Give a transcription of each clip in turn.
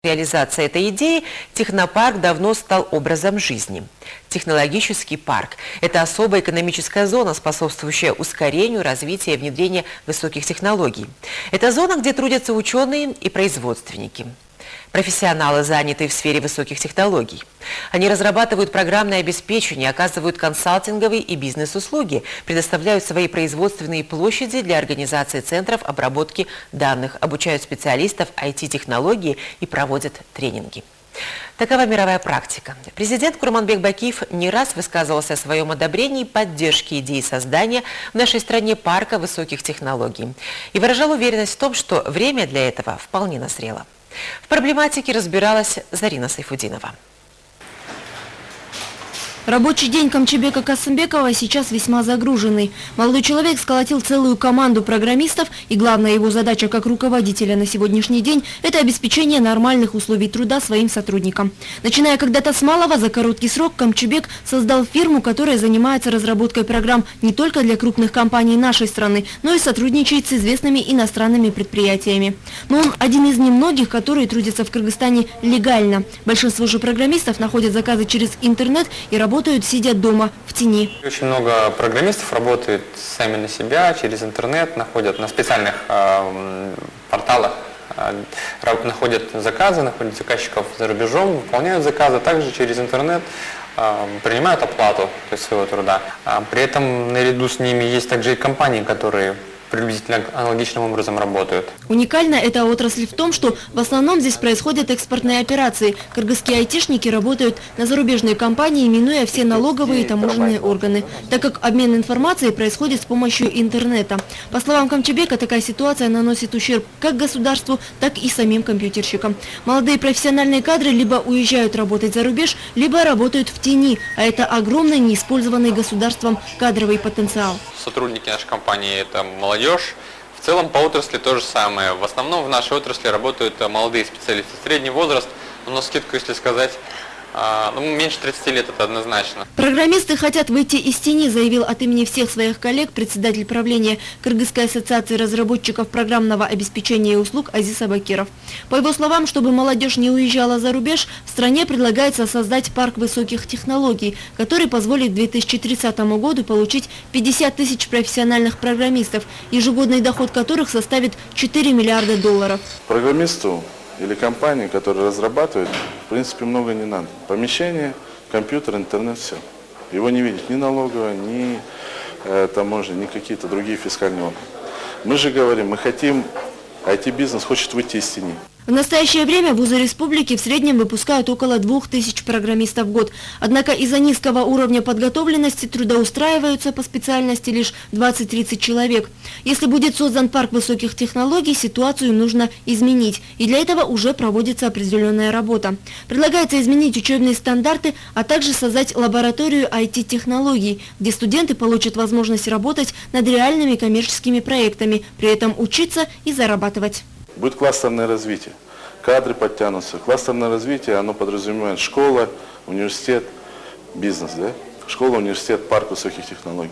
Реализация этой идеи технопарк давно стал образом жизни. Технологический парк – это особая экономическая зона, способствующая ускорению развития и внедрения высоких технологий. Это зона, где трудятся ученые и производственники. Профессионалы, занятые в сфере высоких технологий. Они разрабатывают программное обеспечение, оказывают консалтинговые и бизнес-услуги, предоставляют свои производственные площади для организации центров обработки данных, обучают специалистов IT-технологии и проводят тренинги. Такова мировая практика. Президент Курманбек Бакиев не раз высказывался о своем одобрении и поддержке идеи создания в нашей стране парка высоких технологий и выражал уверенность в том, что время для этого вполне назрело. В проблематике разбиралась Зарина Сайфудинова. Рабочий день Камчебека Касымбекова сейчас весьма загруженный. Молодой человек сколотил целую команду программистов, и главная его задача как руководителя на сегодняшний день – это обеспечение нормальных условий труда своим сотрудникам. Начиная когда-то с малого, за короткий срок Камчебек создал фирму, которая занимается разработкой программ не только для крупных компаний нашей страны, но и сотрудничает с известными иностранными предприятиями. Но он один из немногих, которые трудятся в Кыргызстане легально. Большинство же программистов находят заказы через интернет и работают, сидя дома, в тени. Очень много программистов работают сами на себя, через интернет, находят на специальных порталах, находят заказы, находят заказчиков за рубежом, выполняют заказы, также через интернет принимают оплату, то есть своего труда. При этом наряду с ними есть также и компании, которые приблизительно аналогичным образом работают. Уникальна эта отрасль в том, что в основном здесь происходят экспортные операции. Кыргызские айтишники работают на зарубежные компании, минуя все налоговые и таможенные органы, так как обмен информацией происходит с помощью интернета. По словам Камчебека, такая ситуация наносит ущерб как государству, так и самим компьютерщикам. Молодые профессиональные кадры либо уезжают работать за рубеж, либо работают в тени, а это огромный неиспользованный государством кадровый потенциал. Сотрудники нашей компании – это молодежь. В целом по отрасли то же самое. В основном в нашей отрасли работают молодые специалисты. Средний возраст, но скидку, если сказать, меньше 30 лет, это однозначно. Программисты хотят выйти из тени, заявил от имени всех своих коллег председатель правления Кыргызской ассоциации разработчиков программного обеспечения и услуг Азиз Абакиров. По его словам, чтобы молодежь не уезжала за рубеж, в стране предлагается создать парк высоких технологий, который позволит к 2030 году получить 50 тысяч профессиональных программистов, ежегодный доход которых составит 4 миллиарда долларов. Программисту или компании, которые разрабатывают, в принципе, много не надо. Помещение, компьютер, интернет, все. Его не видит ни налоговая, ни таможня, ни какие-то другие фискальные органы. Мы же говорим, мы хотим, IT-бизнес хочет выйти из тени. В настоящее время вузы республики в среднем выпускают около 2000 программистов в год. Однако из-за низкого уровня подготовленности трудоустраиваются по специальности лишь 20-30 человек. Если будет создан парк высоких технологий, ситуацию нужно изменить. И для этого уже проводится определенная работа. Предлагается изменить учебные стандарты, а также создать лабораторию IT-технологий, где студенты получат возможность работать над реальными коммерческими проектами, при этом учиться и зарабатывать. Будет кластерное развитие. Кадры подтянутся. Кластерное развитие, оно подразумевает школа, университет, бизнес. Да? Школа, университет, парк высоких технологий.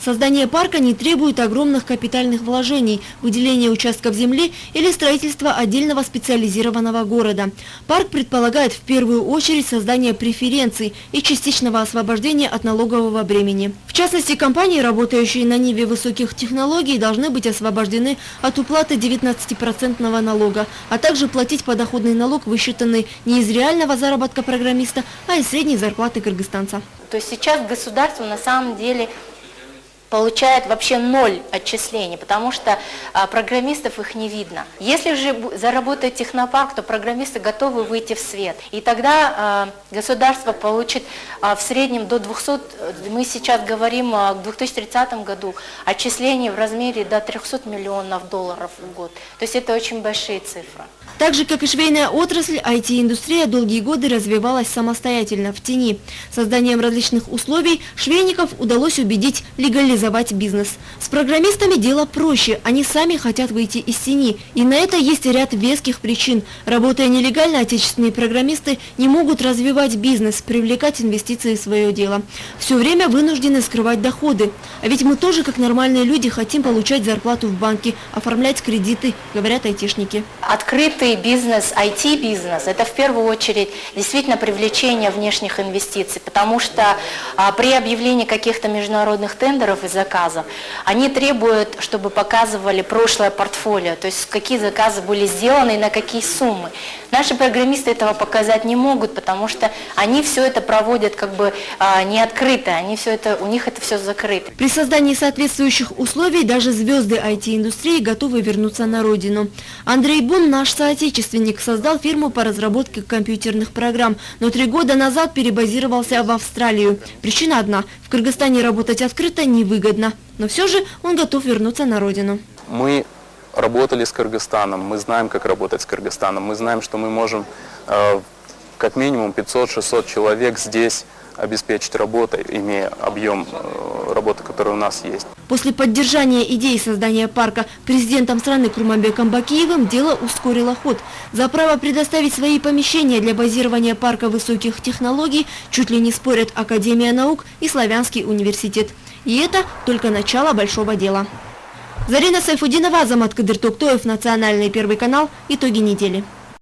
Создание парка не требует огромных капитальных вложений, выделения участков земли или строительства отдельного специализированного города. Парк предполагает в первую очередь создание преференций и частичного освобождения от налогового бремени. В частности, компании, работающие на ниве высоких технологий, должны быть освобождены от уплаты 19% налога, а также платить подоходный налог, высчитанный не из реального заработка программиста, а из средней зарплаты кыргызстанца. То есть сейчас государство на самом деле получает вообще 0 отчислений, потому что программистов их не видно. Если же заработает технопарк, то программисты готовы выйти в свет. И тогда государство получит в среднем до 200, мы сейчас говорим к 2030 году, отчислений в размере до 300 миллионов долларов в год. То есть это очень большие цифры. Так же, как и швейная отрасль, IT-индустрия долгие годы развивалась самостоятельно, в тени. Созданием различных условий швейников удалось убедить легализовать бизнес. С программистами дело проще, они сами хотят выйти из тени. И на это есть ряд веских причин. Работая нелегально, отечественные программисты не могут развивать бизнес, привлекать инвестиции в свое дело. Все время вынуждены скрывать доходы. А ведь мы тоже, как нормальные люди, хотим получать зарплату в банке, оформлять кредиты, говорят айтишники. Открыт открытый бизнес, IT-бизнес, это в первую очередь действительно привлечение внешних инвестиций, потому что при объявлении каких-то международных тендеров и заказов они требуют, чтобы показывали прошлое портфолио, то есть какие заказы были сделаны и на какие суммы. Наши программисты этого показать не могут, потому что они все это проводят как бы не открыто, у них это все закрыто. При создании соответствующих условий даже звезды IT-индустрии готовы вернуться на родину. Андрей Бун, наш соотечественник, создал фирму по разработке компьютерных программ, но 3 года назад перебазировался в Австралию. Причина одна – в Кыргызстане работать открыто невыгодно, но все же он готов вернуться на родину. Мы работали с Кыргызстаном, мы знаем, как работать с Кыргызстаном, мы знаем, что мы можем как минимум 500-600 человек здесь обеспечить работой, имея объем работы, который у нас есть. После поддержания идеи создания парка президентом страны Курманбеком Бакиевым дело ускорило ход. За право предоставить свои помещения для базирования парка высоких технологий чуть ли не спорят Академия наук и Славянский университет. И это только начало большого дела. Зарина Сайфудинова, Азамат Кадыр Токтоев, Национальный первый канал. Итоги недели.